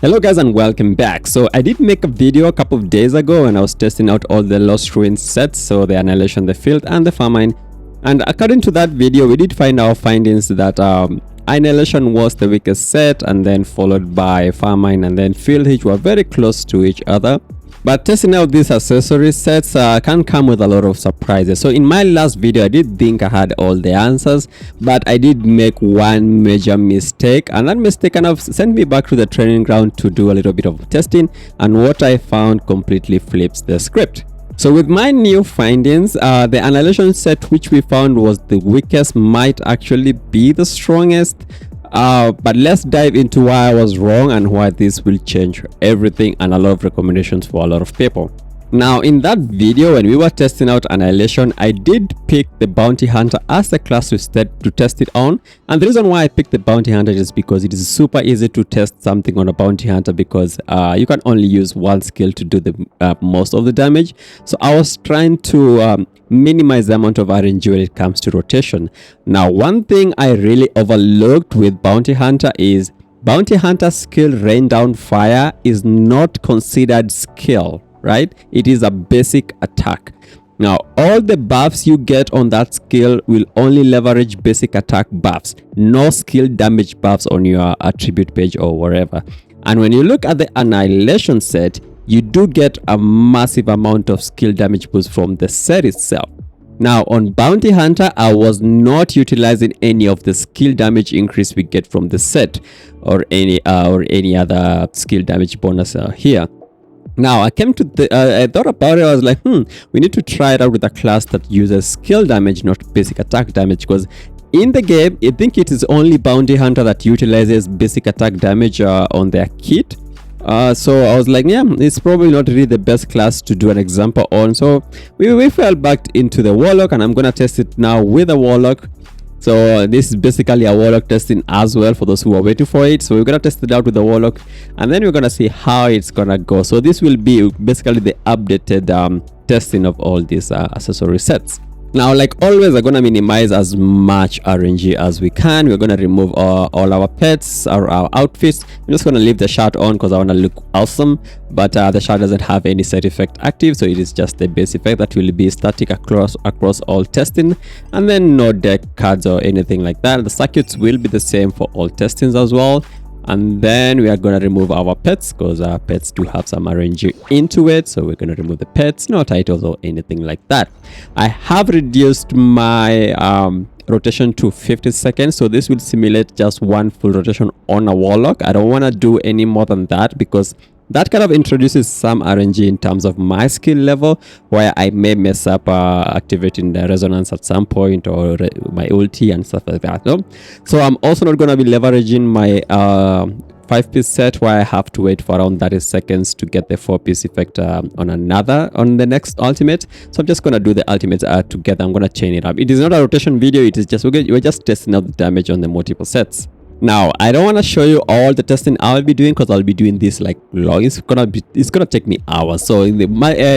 Hello guys and welcome back. So I did make a video a couple of days ago when I was testing out all the Lost Ruins sets, so the Annihilation, the Filth and the Famine, and according to that video we did find our findings that Annihilation was the weakest set, and then followed by Famine and then Filth, which were very close to each other. But testing out these accessory sets can come with a lot of surprises. So in my last video I did think I had all the answers, but I did make one major mistake, and that mistake kind of sent me back to the training ground to do a little bit of testing, and what I found completely flips the script. So with my new findings, the Annihilation set, which we found was the weakest, might actually be the strongest. But let's dive into why I was wrong and why this will change everything, and a lot of recommendations for a lot of people. Now in that video when we were testing out Annihilation, I did pick the Bounty Hunter as a class to test it on, and the reason why I picked the Bounty Hunter is because it is super easy to test something on a Bounty Hunter, because you can only use one skill to do the most of the damage. So I was trying to minimize the amount of RNG when it comes to rotation. Now one thing I really overlooked with Bounty Hunter is Bounty Hunter skill Rain Down Fire is not considered skill, right? It is a basic attack. Now all the buffs you get on that skill will only leverage basic attack buffs, no skill damage buffs on your attribute page or wherever. And when you look at the Annihilation set, you do get a massive amount of skill damage boost from the set itself. Now on Bounty Hunter, I was not utilizing any of the skill damage increase we get from the set, or any other skill damage bonus here. Now I came to I thought about it. I was like, we need to try it out with a class that uses skill damage, not basic attack damage, because in the game I think it is only Bounty Hunter that utilizes basic attack damage on their kit. So I was like, yeah, it's probably not really the best class to do an example on. So we fell back into the Warlock, and I'm gonna test it now with a Warlock. So this is basically a Warlock testing as well for those who are waiting for it. So we're gonna test it out with the Warlock, and then we're gonna see how it's gonna go. So this will be basically the updated testing of all these accessory sets. Now, like always, we're gonna minimize as much RNG as we can. We're gonna remove all our pets, our outfits. I'm just gonna leave the shirt on because I wanna look awesome, but the shirt doesn't have any set effect active, so it is just the base effect that will be static across all testing, and then no deck cards or anything like that. The circuits will be the same for all testings as well. And then we are going to remove our pets, because our pets do have some RNG into it. So we're going to remove the pets, no titles or anything like that. I have reduced my rotation to 50 seconds. So this will simulate just one full rotation on a Warlock. I don't want to do any more than that, because that kind of introduces some RNG in terms of my skill level, where I may mess up activating the resonance at some point, or my ulti and stuff like that. No? So I'm also not going to be leveraging my 5-piece set, where I have to wait for around 30 seconds to get the 4-piece effect on the next ultimate. So I'm just going to do the ultimates together. I'm going to chain it up. It is not a rotation video. It is just we're just testing out the damage on the multiple sets. Now I don't want to show you all the testing I'll be doing, because I'll be doing this like long. It's gonna take me hours. So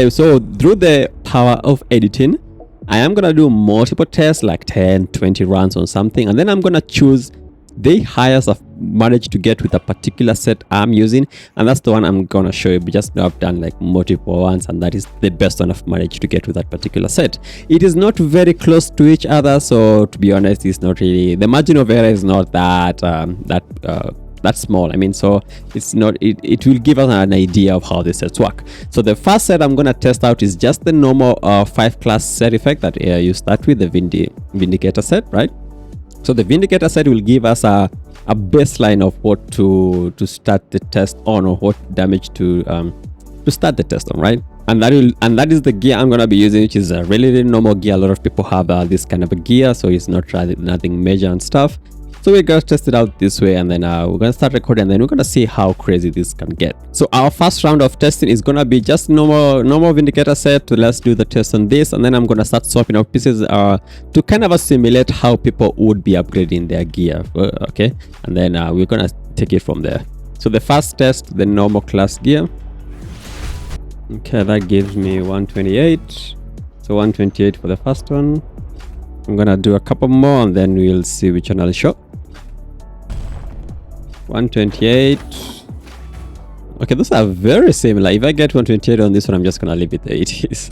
so through the power of editing, I am gonna do multiple tests, like 10-20 runs on something, and then I'm gonna choose the highest I've managed to get with a particular set I'm using, and that's the one I'm gonna show you. Just now I've done like multiple ones, and that is the best one I've managed to get with that particular set. It is not very close to each other, so to be honest, it's not really, the margin of error is not that small. I mean, so it's not, it will give us an idea of how the sets work. So the first set I'm gonna test out is just the normal 5-class set effect that you start with, the Vindicator set, right? So the Vindicator set will give us a baseline of what to start the test on, or what damage to start the test on, right? And that is the gear I'm gonna be using, which is a really normal gear. A lot of people have this kind of a gear, so it's not nothing major and stuff. So we're gonna test it out this way, and then we're gonna start recording, and then we're gonna see how crazy this can get. So our first round of testing is gonna be just normal Vindicator set. Let's do the test on this, and then I'm gonna start swapping out pieces to kind of simulate how people would be upgrading their gear. Okay, and then we're gonna take it from there. So the first test, the normal class gear. Okay, that gives me 128. So 128 for the first one. I'm gonna do a couple more, and then we'll see which one I'll show. 128. Okay, those are very similar. If I get 128 on this one, I'm just gonna leave it the 80s.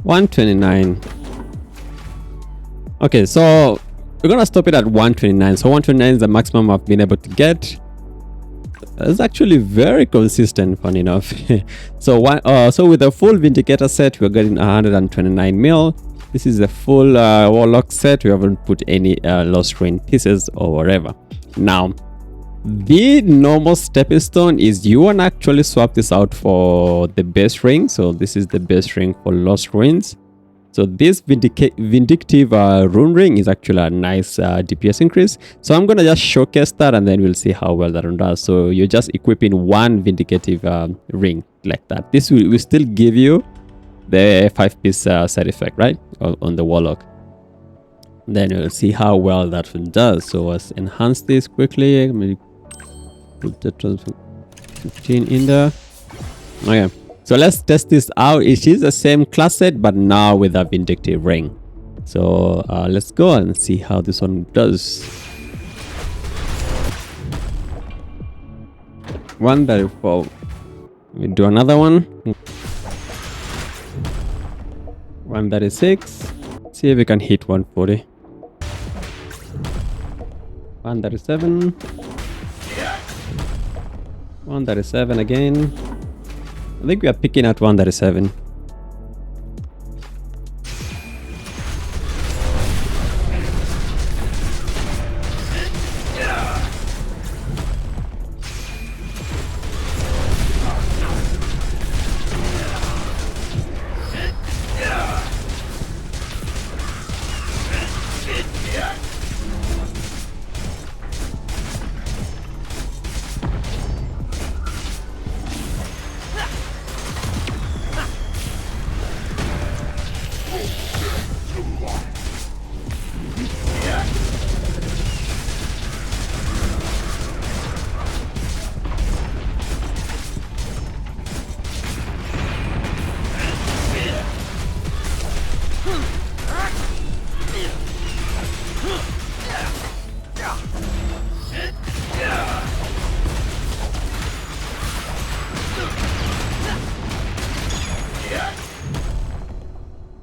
$129. Okay, so we're gonna stop it at 129. So 129 is the maximum I've been able to get. It's actually very consistent, fun enough. So with the full Vindicator set, we're getting 129 mil. This is the full Warlock set. We haven't put any Lost Ruin pieces or whatever. Now, the normal stepping stone is you want to actually swap this out for the base ring. So this is the base ring for Lost Ruins. So this vindictive rune ring is actually a nice DPS increase. So I'm going to just showcase that and then we'll see how well that one does. So you're just equipping one vindicative ring like that. This will still give you the 5-piece set effect, right? On the Warlock. Then we'll see how well that one does. So let's enhance this quickly. Put the 15 in there. Okay, so let's test this out. It is the same class set, but now with a vindictive ring. So let's go and see how this one does. 134. We do another one. 136. See if we can hit 140. 137. 137 again. I think we are picking at 137.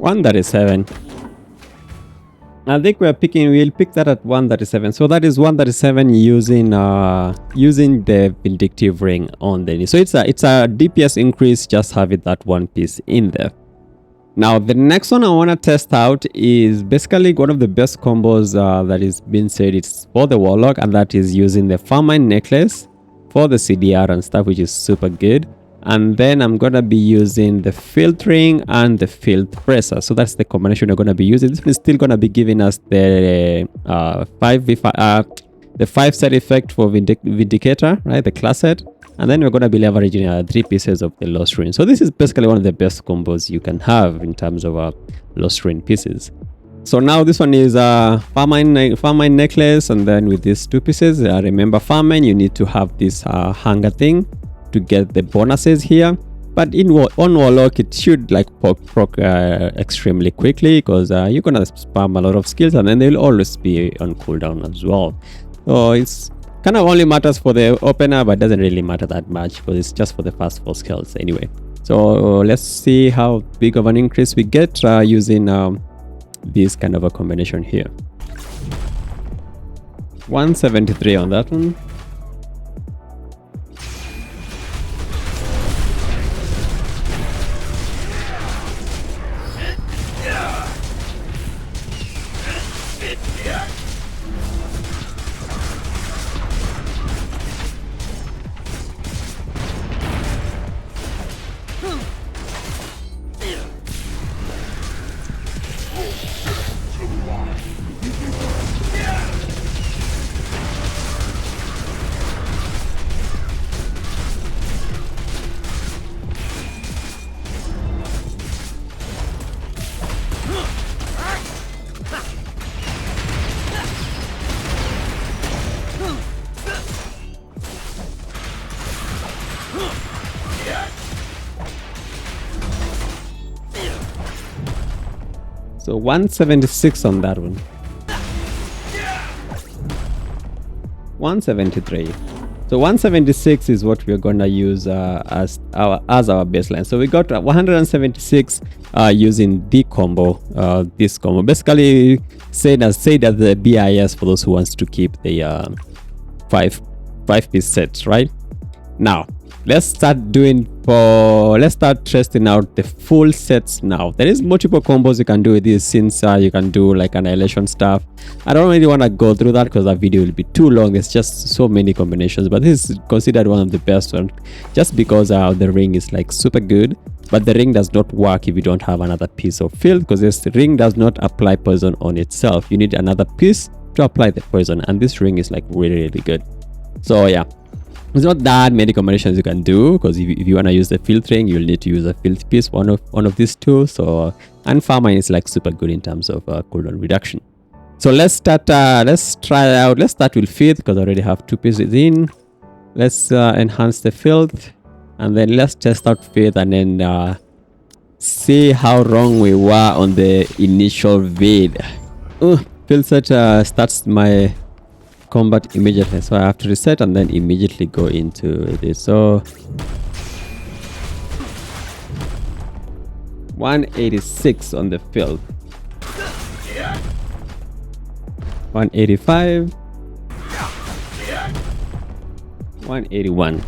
$137. I think we'll pick that at 137. So that is 137 using the vindictive ring on the knee. So it's a DPS increase, just have it that one piece in there. Now the next one I want to test out is basically one of the best combos that is being said it's for the Warlock, and that is using the Famine necklace for the CDR and stuff, which is super good. And then I'm gonna be using the Filth ring and the Filth presser. So that's the combination we're gonna be using. This is still gonna be giving us the 5 set effect for Vindicator, right? The class set. And then we're gonna be leveraging 3 pieces of the Lost Ruin. So this is basically one of the best combos you can have in terms of Lost Ruin pieces. So now this one is Famine necklace, and then with these 2 pieces, remember Famine, you need to have this hanger thing to get the bonuses here, but on Warlock it should like proc extremely quickly, because you're gonna spam a lot of skills and then they'll always be on cooldown as well. So it's kind of only matters for the opener, but doesn't really matter that much because it's just for the first 4 skills anyway. So let's see how big of an increase we get using this kind of a combination here. 173 on that one. So 176 on that one. 173. So 176 is what we're gonna use as our baseline. So we got 176 using the combo, this combo. Basically, said as the BIS for those who wants to keep the five-piece sets, right? Now let's start testing out the full sets now. There is multiple combos you can do with this, since you can do like annihilation stuff. I don't really want to go through that because that video will be too long. There's just so many combinations, but this is considered one of the best ones just because the ring is like super good. But the ring does not work if you don't have another piece of Filth, because this ring does not apply poison on itself. You need another piece to apply the poison, and this ring is like really good. So yeah, there's not that many combinations you can do, because if you want to use the Filth ring, you'll need to use a Filth piece, one of these two. So, and Famine is like super good in terms of cooldown reduction. So let's start. Let's try it out. Let's start with Filth because I already have two pieces in. Let's enhance the Filth, and then let's test out Filth, and then see how wrong we were on the initial vid. Filth set starts my combat immediately, so I have to reset and then immediately go into this. So 186 on the Filth, 185, 181.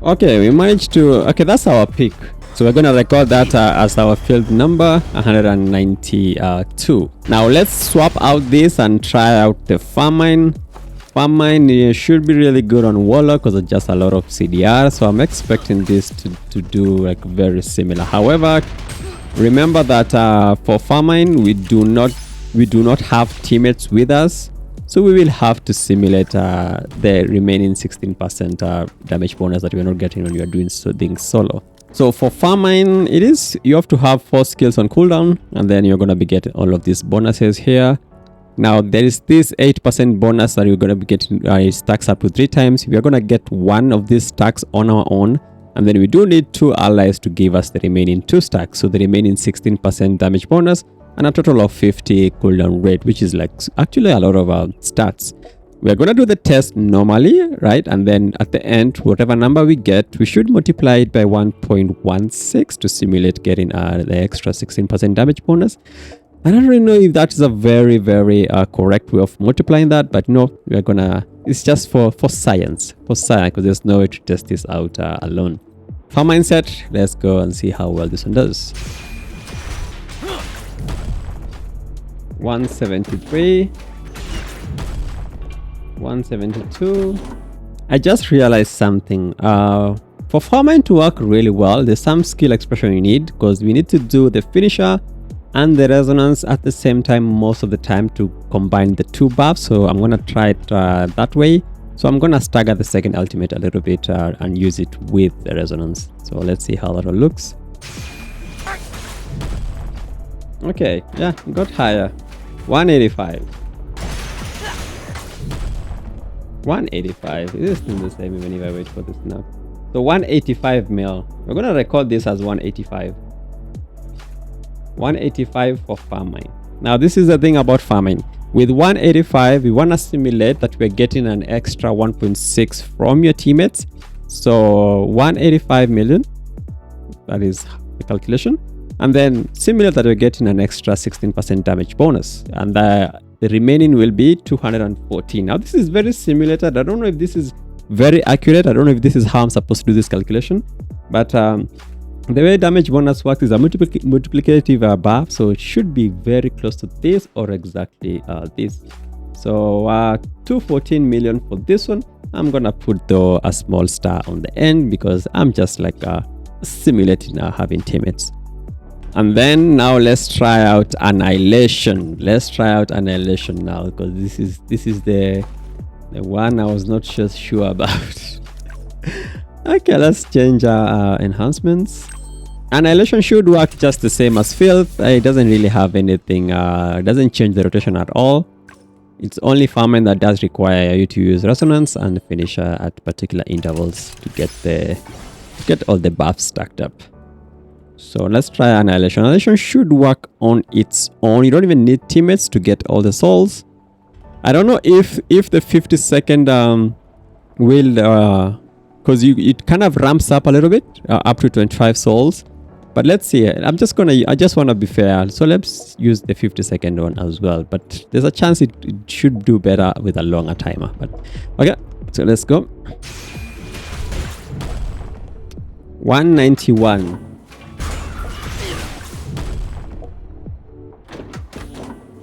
Okay, we managed to. Okay, that's our pick. So we're gonna record that as our field number 192. Now let's swap out this and try out the Famine. Famine should be really good on Warlock because it's just a lot of CDR. So I'm expecting this to do like very similar. However, remember that for Famine we do not have teammates with us. So we will have to simulate the remaining 16% damage bonus that we're not getting when you are doing solo. So for Famine, you have to have 4 skills on cooldown, and then you're going to be getting all of these bonuses here. Now there is this 8% bonus that you're going to be getting, stacks up to 3 times. We are going to get 1 of these stacks on our own, and then we do need 2 allies to give us the remaining 2 stacks. So the remaining 16% damage bonus and a total of 50 cooldown rate, which is like actually a lot of stats. We are going to do the test normally, right? And then at the end, whatever number we get, we should multiply it by 1.16 to simulate getting the extra 16% damage bonus. I don't really know if that is a very correct way of multiplying that, but no, we are gonna, it's just for science, because there's no way to test this out alone. Famine Set, let's go and see how well this one does. 173, 172. I just realized something. For Famine to work really well, there's some skill expression you need, because we need to do the finisher and the resonance at the same time most of the time to combine the 2 buffs. So I'm gonna try it that way. So I'm gonna stagger the second ultimate a little bit and use it with the resonance. So let's see how that one looks. Okay, yeah, got higher. 185. 185. This is still the same even if I wait for this now. So 185 mil. We're gonna record this as 185. 185 for Famine. Now this is the thing about Famine. With 185, we want to simulate that we're getting an extra 1.6 from your teammates. So 185 million, that is the calculation. And then simulate that we're getting an extra 16% damage bonus. And the remaining will be 214. Now this is very simulated. I don't know if this is very accurate. I don't know if this is how I'm supposed to do this calculation, but the way damage bonus works is a multiplicative buff, so it should be very close to this or exactly this. So 214 million for this one. I'm gonna put though a small star on the end because I'm just like simulating having teammates. And then now let's try out Annihilation. Let's try out Annihilation now, because this is the one I was not just sure about. Okay, let's change our enhancements. Annihilation should work just the same as Filth. It doesn't really have anything, it doesn't change the rotation at all. It's only Famine that does require you to use Resonance and Finisher at particular intervals to get all the buffs stacked up. So let's try Annihilation. Annihilation should work on its own. You don't even need teammates to get all the souls. I don't know if the 50-second will because it kind of ramps up a little bit up to 25 souls. But let's see. I just want to be fair. So let's use the 50-second one as well. But there's a chance it should do better with a longer timer. But okay, so let's go. 191.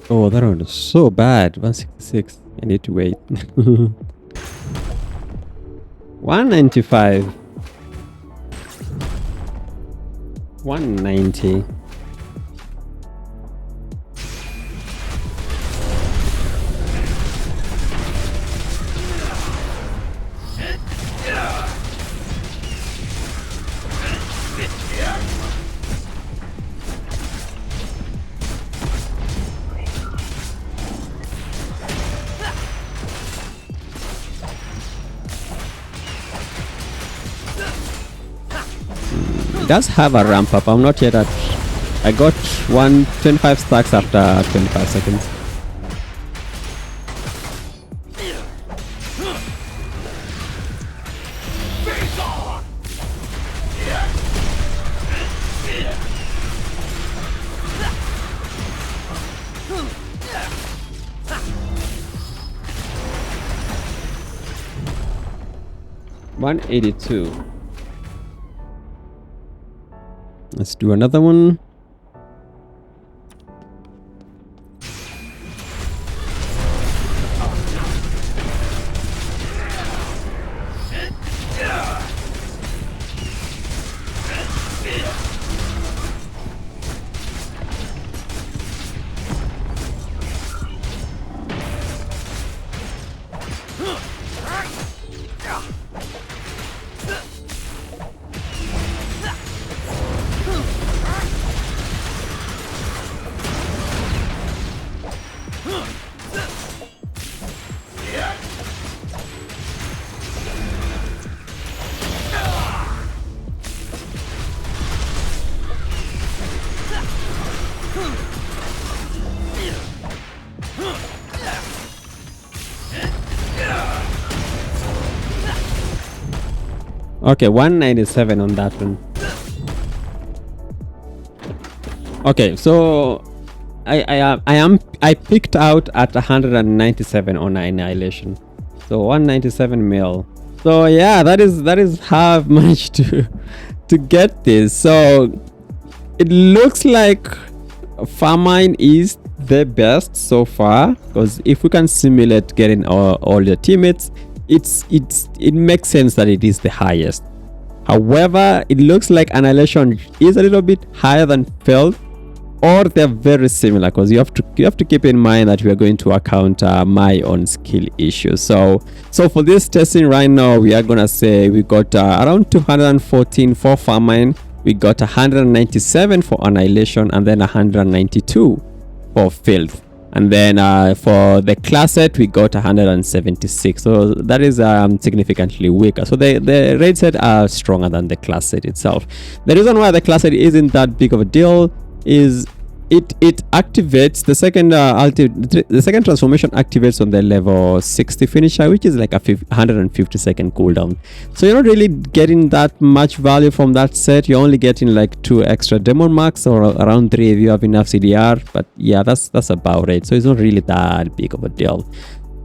Oh, that one is so bad. 166. I need to wait. 195. 190. It does have a ramp up. I'm not yet at. I got 125 stacks after 25 seconds. $182. Let's do another one. Okay, 197 on that one. Okay, so I picked out at 197 on Annihilation. So 197 mil. So yeah, that is how I've managed to get this. So it looks like Famine is the best so far, because if we can simulate getting all your teammates, it makes sense that it is the highest. However, it looks like Annihilation is a little bit higher than Filth, or they're very similar, because you have to keep in mind that we are going to account my own skill issues. So for this testing right now, we are gonna say we got around 214 for Famine, we got 197 for Annihilation, and then 192 for Filth. And then for the class set, we got 176. So that is significantly weaker. So the raid set are stronger than the class set itself. The reason why the class set isn't that big of a deal is it activates the second the second transformation activates on the level 60 finisher, which is like a 150-second cooldown. So you're not really getting that much value from that set. You're only getting like 2 extra demon marks, or around 3 if you have enough CDR. But yeah, that's about it. So it's not really that big of a deal.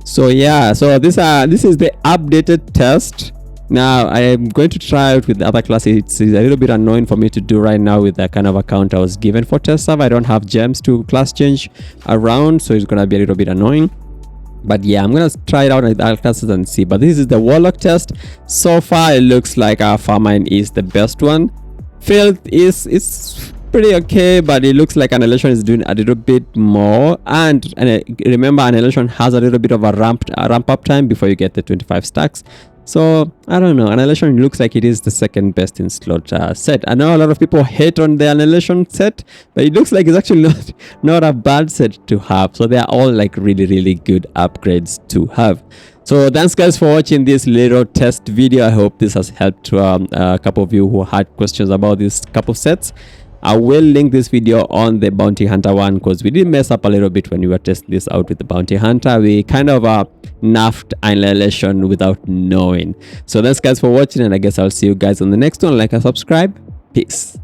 So yeah, so this is the updated test. Now I am going to try it with the other classes. It's a little bit annoying for me to do right now with the kind of account I was given for test server. I don't have gems to class change around, so it's gonna be a little bit annoying. But yeah, I'm gonna try it out with other classes and see. But this is the Warlock test. So far it looks like our Famine is the best one. Filth is pretty okay, but it looks like Annihilation is doing a little bit more. And remember, Annihilation has a little bit of a ramp up time before you get the 25 stacks. So I don't know, Annihilation looks like it is the second best in slot set. I know a lot of people hate on the Annihilation set, but it looks like it's actually not a bad set to have. So they are all like really good upgrades to have. So thanks guys for watching this little test video. I hope this has helped a couple of you who had questions about this couple sets. I will link this video on the Bounty Hunter one because we did mess up a little bit when we were testing this out with the Bounty Hunter. We kind of nerfed Annihilation without knowing. So thanks guys for watching, and I guess I'll see you guys on the next one. Like and subscribe. Peace.